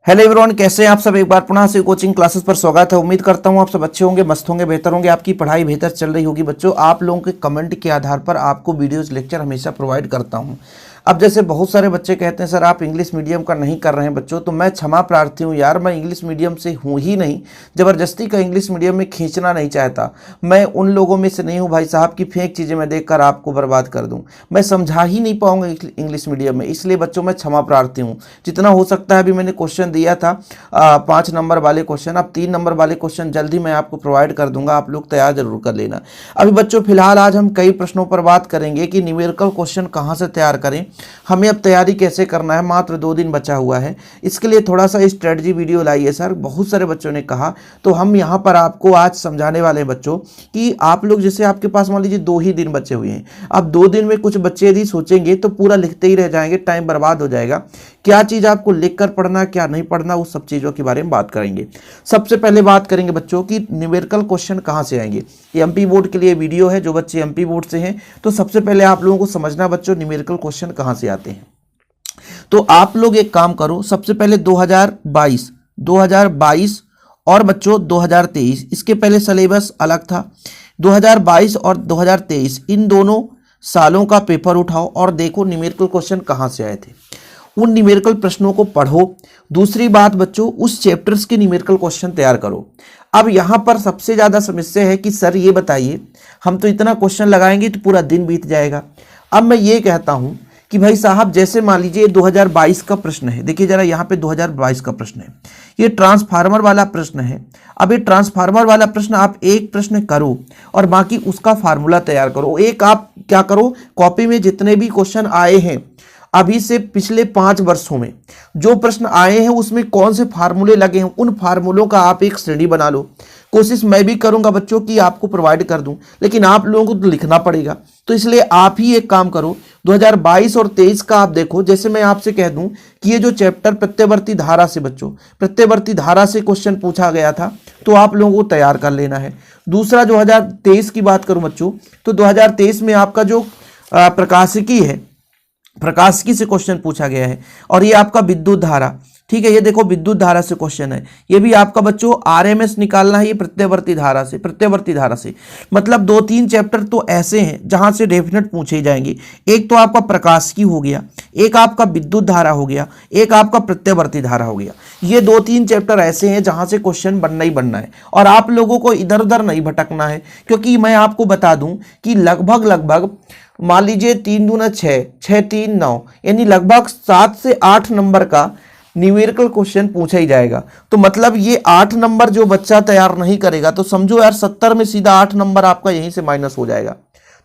Hello everyone, कैसे हैं आप सब। एक बार पुनः से कोचिंग क्लासेस पर स्वागत है। उम्मीद करता हूं आप सब अच्छे होंगे, मस्त होंगे, बेहतर होंगे, आपकी पढ़ाई बेहतर चल रही होगी। बच्चों, आप लोगों के कमेंट के आधार पर आपको वीडियोस लेक्चर हमेशा प्रोवाइड करता हूं। अब जैसे बहुत सारे बच्चे कहते हैं सर आप इंग्लिश मीडियम का नहीं कर रहे हैं बच्चों, तो मैं क्षमा प्रार्थी हूं यार, मैं इंग्लिश मीडियम से हूं ही नहीं, ज़बरदस्ती का इंग्लिश मीडियम में खींचना नहीं चाहता। मैं उन लोगों में से नहीं हूं भाई साहब की फेक चीज़ें मैं देखकर आपको बर्बाद कर दूं। मैं समझा ही नहीं पाऊंगा इंग्लिश मीडियम में, इसलिए बच्चों मैं क्षमा प्रार्थी हूँ। जितना हो सकता है, अभी मैंने क्वेश्चन दिया था 5 नंबर वाले क्वेश्चन, अब 3 नंबर वाले क्वेश्चन जल्दी मैं आपको प्रोवाइड कर दूंगा, आप लोग तैयार जरूर कर लेना। अभी बच्चों फिलहाल आज हम कई प्रश्नों पर बात करेंगे कि न्यूमेरिकल क्वेश्चन कहाँ से तैयार करें, हमें अब तैयारी कैसे करना है। मात्र 2 दिन बचा हुआ है, इसके लिए थोड़ा सा स्ट्रेटजी वीडियो लाइए सर, बहुत सारे बच्चों ने कहा। तो हम यहाँ पर आपको आज समझाने वाले हैं बच्चों कि आप लोग जैसे आपके पास मान लीजिए 2 ही दिन बचे हुए हैं, अब 2 दिन में कुछ बच्चे यदि सोचेंगे तो पूरा लिखते ही रह जाएंगे, टाइम बर्बाद हो जाएगा। क्या चीज़ आपको लिख कर पढ़ना, क्या नहीं पढ़ना, उस सब चीज़ों के बारे में बात करेंगे। सबसे पहले बात करेंगे बच्चों कि न्यूमेरिकल क्वेश्चन कहाँ से आएंगे। ये एमपी बोर्ड के लिए वीडियो है, जो बच्चे एमपी बोर्ड से हैं तो सबसे पहले आप लोगों को समझना बच्चों न्यूमेरिकल क्वेश्चन कहाँ से आते हैं। तो आप लोग एक काम करो, सबसे पहले 2022 और बच्चों 2023, इसके पहले सिलेबस अलग था। 2022 और 2023 इन दोनों सालों का पेपर उठाओ और देखो न्यूमेरिकल क्वेश्चन कहाँ से आए थे, उन न्यूमेरिकल प्रश्नों को पढ़ो। दूसरी बात बच्चों, उस चैप्टर्स के न्यूमेरिकल क्वेश्चन तैयार करो। अब यहाँ पर सबसे ज़्यादा समस्या है कि सर ये बताइए, हम तो इतना क्वेश्चन लगाएंगे तो पूरा दिन बीत जाएगा। अब मैं ये कहता हूँ कि भाई साहब जैसे मान लीजिए 2022 का प्रश्न है, देखिए जरा यहाँ पे 2022 का प्रश्न है, ये ट्रांसफार्मर वाला प्रश्न है। अब ये ट्रांसफार्मर वाला प्रश्न आप एक प्रश्न करो और बाकी उसका फार्मूला तैयार करो। एक आप क्या करो, कॉपी में जितने भी क्वेश्चन आए हैं अभी से पिछले 5 वर्षों में जो प्रश्न आए हैं उसमें कौन से फार्मूले लगे हैं, उन फार्मूलों का आप एक श्रेणी बना लो। कोशिश मैं भी करूंगा बच्चों की आपको प्रोवाइड कर दूं, लेकिन आप लोगों को तो लिखना पड़ेगा, तो इसलिए आप ही एक काम करो 2022 और 23 का आप देखो। जैसे मैं आपसे कह दूं कि ये जो चैप्टर प्रत्यवर्ती धारा से बच्चों, प्रत्यवर्ती धारा से क्वेश्चन पूछा गया था, तो आप लोगों को तैयार कर लेना है। दूसरा 2023 की बात करूं बच्चों, तो 2023 में आपका जो प्रकाशिकी है, प्रकाशिकी से क्वेश्चन पूछा गया है, और ये आपका विद्युत धारा, ठीक है, ये देखो विद्युत धारा से क्वेश्चन है। ये भी आपका बच्चों आरएमएस निकालना है, ये प्रत्यवर्ती धारा से, प्रत्यवर्ती धारा से। मतलब 2-3 चैप्टर तो ऐसे हैं जहां से डेफिनेट पूछे जाएंगे। एक तो आपका प्रकाशिकी हो गया, एक आपका विद्युत धारा हो गया, एक आपका प्रत्यवर्ती धारा हो गया। ये 2-3 चैप्टर ऐसे हैं जहां से क्वेश्चन बनना ही बनना है, और आप लोगों को इधर उधर नहीं भटकना है, क्योंकि मैं आपको बता दूं कि लगभग मान लीजिए 3 दूना 6, 6 3 9, यानी लगभग 7 से 8 नंबर का न्यूमेरिकल क्वेश्चन पूछा ही जाएगा। तो मतलब ये 8 नंबर जो बच्चा तैयार नहीं करेगा तो समझो यार 70 में सीधा 8 नंबर आपका यहीं से माइनस हो जाएगा।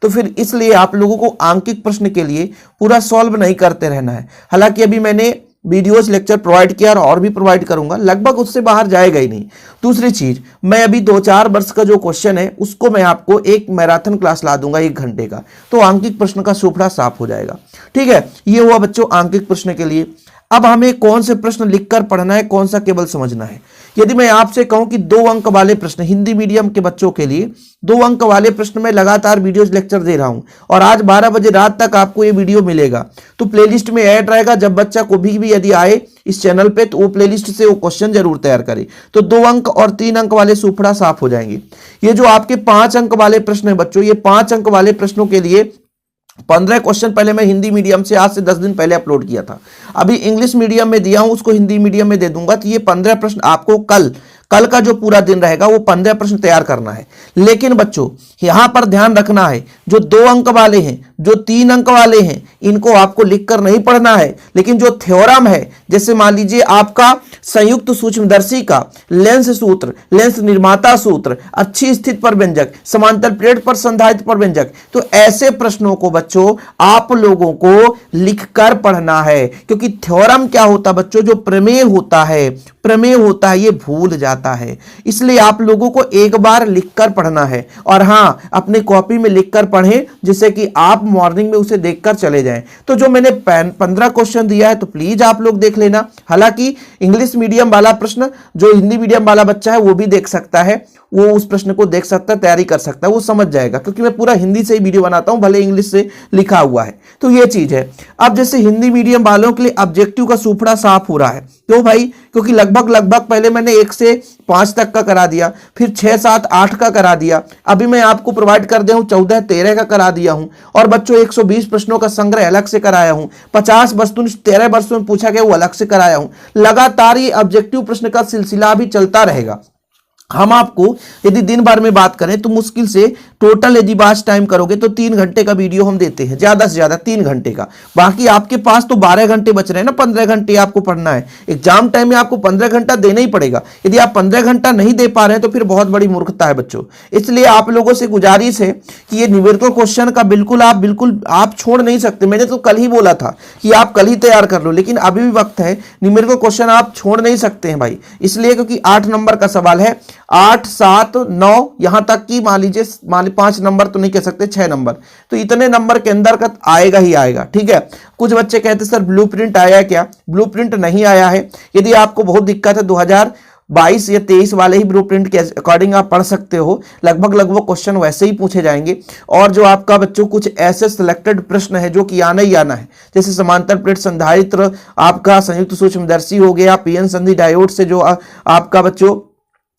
तो फिर इसलिए आप लोगों को आंकिक प्रश्न के लिए पूरा सॉल्व नहीं करते रहना है। हालांकि अभी मैंने वीडियोस लेक्चर प्रोवाइड किया और भी प्रोवाइड करूंगा, लगभग उससे बाहर जाएगा ही नहीं। दूसरी चीज, मैं अभी 2-4 वर्ष का जो क्वेश्चन है उसको मैं आपको एक मैराथन क्लास ला दूंगा 1 घंटे का, तो आंकिक प्रश्न का सुपड़ा साफ हो जाएगा। ठीक है, ये हुआ बच्चों आंकिक प्रश्न के लिए। अब हमें कौन से प्रश्न लिखकर पढ़ना है, कौन सा केवल समझना है। यदि मैं आपसे कहूं कि 2 अंक वाले प्रश्न हिंदी मीडियम के बच्चों के लिए, 2 अंक वाले प्रश्न में लगातार वीडियोस लेक्चर दे रहा हूं, और आज 12 बजे रात तक आपको ये वीडियो मिलेगा, तो प्लेलिस्ट में ऐड रहेगा। जब बच्चा को भी यदि आए इस चैनल पे तो वो प्लेलिस्ट से वो क्वेश्चन जरूर तैयार करे, तो 2 अंक और 3 अंक वाले सुपड़ा साफ हो जाएंगे। ये जो आपके 5 अंक वाले प्रश्न है बच्चों, ये 5 अंक वाले प्रश्नों के लिए 15 क्वेश्चन पहले मैं हिंदी मीडियम से आज से 10 दिन पहले अपलोड किया था। अभी इंग्लिश मीडियम में दिया हूं, उसको हिंदी मीडियम में दे दूंगा। तो ये 15 प्रश्न आपको कल का जो पूरा दिन रहेगा वो 15 प्रश्न तैयार करना है। लेकिन बच्चों यहां पर ध्यान रखना है, जो 2 अंक वाले हैं, जो 3 अंक वाले हैं, इनको आपको लिखकर नहीं पढ़ना है। लेकिन जो थ्योरम है, जैसे मान लीजिए आपका संयुक्त सूक्ष्मदर्शी का लेंस सूत्र, लेंस निर्माता सूत्र, अच्छी स्थिति पर व्यंजक, समांतर प्लेट पर संधारित्र पर व्यंजक, तो ऐसे प्रश्नों को बच्चों आप लोगों को लिखकर पढ़ना है। क्योंकि थ्योरम क्या होता है बच्चों, जो प्रमेय होता है, ये भूल जाता है, इसलिए आप लोगों को एक बार लिखकर पढ़ना है। और हां, हाँ, अपनी कॉपी में लिखकर पढ़ें जिससे कि आप मॉर्निंग में उसे देखकर चले जाएं। तो जो मैंने 15 क्वेश्चन दिया है तो प्लीज आप लोग देख लेना। हालांकि इंग्लिश मीडियम वाला प्रश्न जो हिंदी मीडियम वाला बच्चा है वो भी देख सकता है, वो उस प्रश्न को देख सकता है, तैयारी कर सकता है, वो समझ जाएगा, क्योंकि मैं पूरा हिंदी से ही वीडियो बनाता हूं, भले इंग्लिश से लिखा हुआ है। तो ये चीज है। अब जैसे हिंदी मीडियम वालों के लिए ऑब्जेक्टिव का सुपड़ा साफ हो रहा है, क्यों भाई? क्योंकि लगभग पहले मैंने 1 से 5 तक का करा दिया, फिर 6, 7, 8 का करा दिया, अभी मैं आपको प्रोवाइड कर दिया हूं 14, 13 का करा दिया हूं, और बच्चों 120 प्रश्नों का संग्रह अलग से कराया हूं, 50 वस्तुनिष्ठ 13 वर्षों में पूछा गया वो अलग से कराया हूं। लगातार ये ऑब्जेक्टिव प्रश्न का सिलसिला भी चलता रहेगा। हम आपको यदि दिन भर में बात करें तो मुश्किल से टोटल यदि बात टाइम करोगे तो 3 घंटे का वीडियो हम देते हैं, ज्यादा से ज्यादा 3 घंटे का। बाकी आपके पास तो 12 घंटे बच रहे हैं ना, 15 घंटे आपको पढ़ना है। एग्जाम टाइम में आपको 15 घंटा देना ही पड़ेगा। यदि आप 15 घंटा नहीं दे पा रहे हैं तो फिर बहुत बड़ी मूर्खता है बच्चों। इसलिए आप लोगों से गुजारिश है कि ये न्यूमेरिकल क्वेश्चन का बिल्कुल आप छोड़ नहीं सकते। मैंने तो कल ही बोला था कि आप कल ही तैयार कर लो, लेकिन अभी भी वक्त है। न्यूमेरिकल क्वेश्चन आप छोड़ नहीं सकते हैं भाई, इसलिए क्योंकि 8 नंबर का सवाल है, 8, 7, 9 यहां तक कि मान लीजिए 5 नंबर तो नहीं कह सकते, 6 नंबर, तो इतने नंबर के अंदर का आएगा ही आएगा। ठीक है। कुछ बच्चे कहते सर ब्लूप्रिंट आया क्या? ब्लूप्रिंट नहीं आया है। यदि आपको बहुत दिक्कत है 2022 या 23 वाले ही ब्लूप्रिंट के अकॉर्डिंग आप पढ़ सकते हो। लगभग क्वेश्चन वैसे ही पूछे जाएंगे, और जो आपका बच्चों कुछ ऐसे सिलेक्टेड प्रश्न है जो कि आना ही आना है, जैसे समांतर प्लेट संधारित्र, आपका संयुक्त सूक्ष्मदर्शी हो गया, पीएन संधि डायोड से जो आपका बच्चों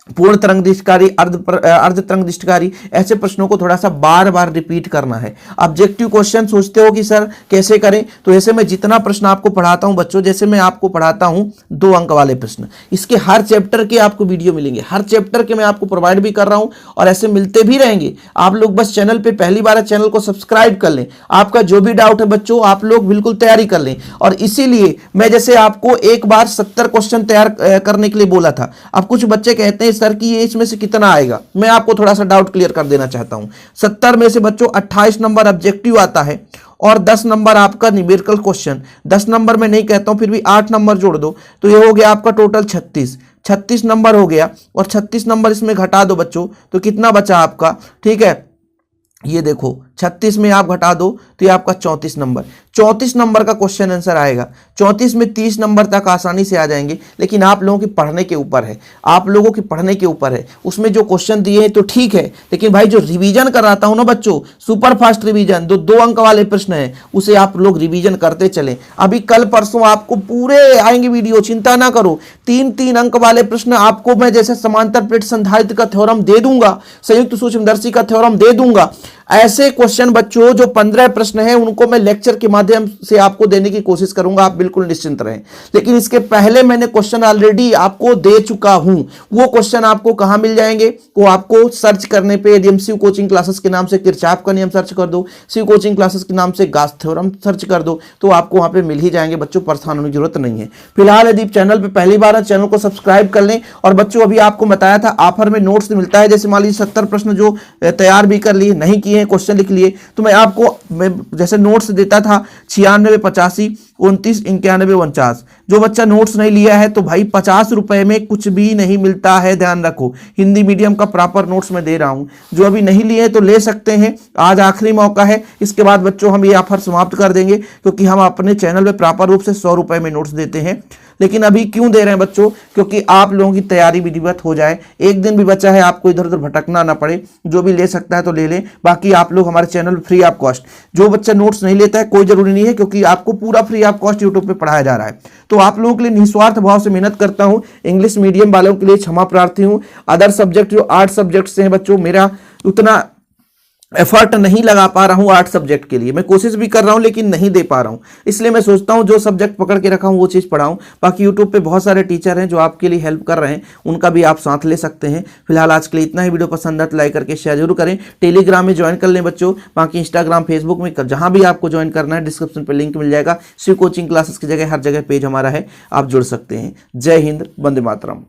पूर्ण तरंग दृष्टिकारी, अर्ध तरंग दृष्टिकारी, ऐसे प्रश्नों को थोड़ा सा बार बार रिपीट करना है। ऑब्जेक्टिव क्वेश्चन सोचते हो कि सर कैसे करें, तो ऐसे में जितना प्रश्न आपको पढ़ाता हूं बच्चों, जैसे मैं आपको पढ़ाता हूं 2 अंक वाले प्रश्न, इसके हर चैप्टर के आपको वीडियो मिलेंगे, हर चैप्टर के मैं आपको प्रोवाइड भी कर रहा हूं और ऐसे मिलते भी रहेंगे। आप लोग बस चैनल पे पहली बार चैनल को सब्सक्राइब कर लें। आपका जो भी डाउट है बच्चों आप लोग बिल्कुल तैयारी कर लें। और इसीलिए मैं जैसे आपको एक बार 70 क्वेश्चन तैयार करने के लिए बोला था। अब कुछ बच्चे कहते हैं सर कि ये इसमें से कितना आएगा, मैं आपको थोड़ा सा डाउट क्लियर कर देना चाहता हूं। 70 में से बच्चों 28 नंबर ऑब्जेक्टिव आता है और 10 नंबर आपका न्यूमेरिकल क्वेश्चन। 10 नंबर में नहीं कहता हूं, फिर भी 8 नंबर जोड़ दो तो ये हो गया आपका टोटल 36 नंबर हो गया। और 36 नंबर इसमें घटा दो बच्चों तो कितना बचा आपका? ठीक है, ये देखो 36 में आप घटा दो तो ये आपका 34 नंबर। 34 नंबर का क्वेश्चन आंसर आएगा। 34 में 30 नंबर तक आसानी से आ जाएंगे, लेकिन आप लोगों के पढ़ने के ऊपर है, आप लोगों के पढ़ने के ऊपर है। उसमें जो क्वेश्चन दिए हैं तो ठीक है, लेकिन भाई जो रिवीजन कराता हूं ना बच्चों, सुपर फास्ट रिवीजन, 2 अंक वाले प्रश्न है, उसे आप लोग रिवीजन करते चले। अभी कल परसों आपको पूरे आएंगे वीडियो, चिंता ना करो। 3 अंक वाले प्रश्न आपको मैं जैसे समांतर प्लेट संधारित्र का थ्योरम दे दूंगा, संयुक्त सूक्ष्मदर्शी का थ्योरम दे दूंगा। ऐसे क्वेश्चन बच्चों जो 15 प्रश्न हैं उनको मैं लेक्चर के माध्यम से आपको देने की कोशिश करूंगा, आप बिल्कुल निश्चिंत रहें। लेकिन इसके पहले मैंने क्वेश्चन ऑलरेडी आपको दे चुका हूं। वो क्वेश्चन आपको कहां मिल जाएंगे? वो आपको सर्च करने पे यदि शिव कोचिंग क्लासेस के नाम से किरचॉफ का नियम सर्च कर दो, शिव कोचिंग क्लासेस के नाम से गाउस थ्योरम सर्च कर दो, तो आपको वहां पे मिल ही जाएंगे बच्चों, परेशान होने की जरूरत नहीं है। फिलहाल यदि चैनल पर पहली बार है चैनल को सब्सक्राइब कर लें। और बच्चों अभी आपको बताया था ऑफर में नोट्स मिलता है, जैसे मान लीजिए 70 प्रश्न जो तैयार भी कर लिए, नहीं किए हैं, क्वेश्चन लिख लिए, तो मैं आपको जैसे नोट्स देता था 96 85 29 91 49। जो बच्चा नोट्स नहीं लिया है तो भाई 50 रुपए में कुछ भी नहीं मिलता है, ध्यान रखो। हिंदी मीडियम का प्रॉपर नोट्स मैं दे रहा हूं। जो अभी नहीं लिए तो ले सकते हैं, आज आखिरी मौका है। इसके बाद बच्चों हम ये ऑफर समाप्त कर देंगे, क्योंकि हम अपने चैनल पे प्रॉपर रूप से 100 रुपए में नोट्स देते हैं। लेकिन अभी क्यों दे रहे हैं बच्चों? क्योंकि आप लोगों की तैयारी विधिवत हो जाए, एक दिन भी बचा है, आपको इधर उधर भटकना ना पड़े। जो भी ले सकता है तो ले लें, बाकी आप लोग हमारे चैनल फ्री ऑफ कॉस्ट। जो बच्चा नोट्स नहीं लेता है कोई जरूरी नहीं है, क्योंकि आपको पूरा फ्री ऑफ कॉस्ट यूट्यूब पे पढ़ाया जा रहा है। तो आप लोगों के लिए निस्वार्थ भाव से मेहनत करता हूं। इंग्लिश मीडियम वालों के लिए क्षमा प्रार्थी हूं। अदर सब्जेक्ट जो 8 सब्जेक्ट से हैं बच्चों, मेरा उतना एफर्ट नहीं लगा पा रहा हूं 8 सब्जेक्ट के लिए। मैं कोशिश भी कर रहा हूं लेकिन नहीं दे पा रहा हूं, इसलिए मैं सोचता हूं जो सब्जेक्ट पकड़ के रखा हूं वो चीज़ पढ़ाऊं। बाकी यूट्यूब पे बहुत सारे टीचर हैं जो आपके लिए हेल्प कर रहे हैं, उनका भी आप साथ ले सकते हैं। फिलहाल आज के लिए इतना ही। वीडियो पसंद आए तो लाइक करके शेयर जरूर करें। टेलीग्राम में ज्वाइन कर लें बच्चों। बाकी इंस्टाग्राम फेसबुक में जहां भी आपको ज्वाइन करना है डिस्क्रिप्शन पर लिंक मिल जाएगा। शिव कोचिंग क्लासेस की जगह हर जगह पेज हमारा है, आप जुड़ सकते हैं। जय हिंद, वंदे मातरम।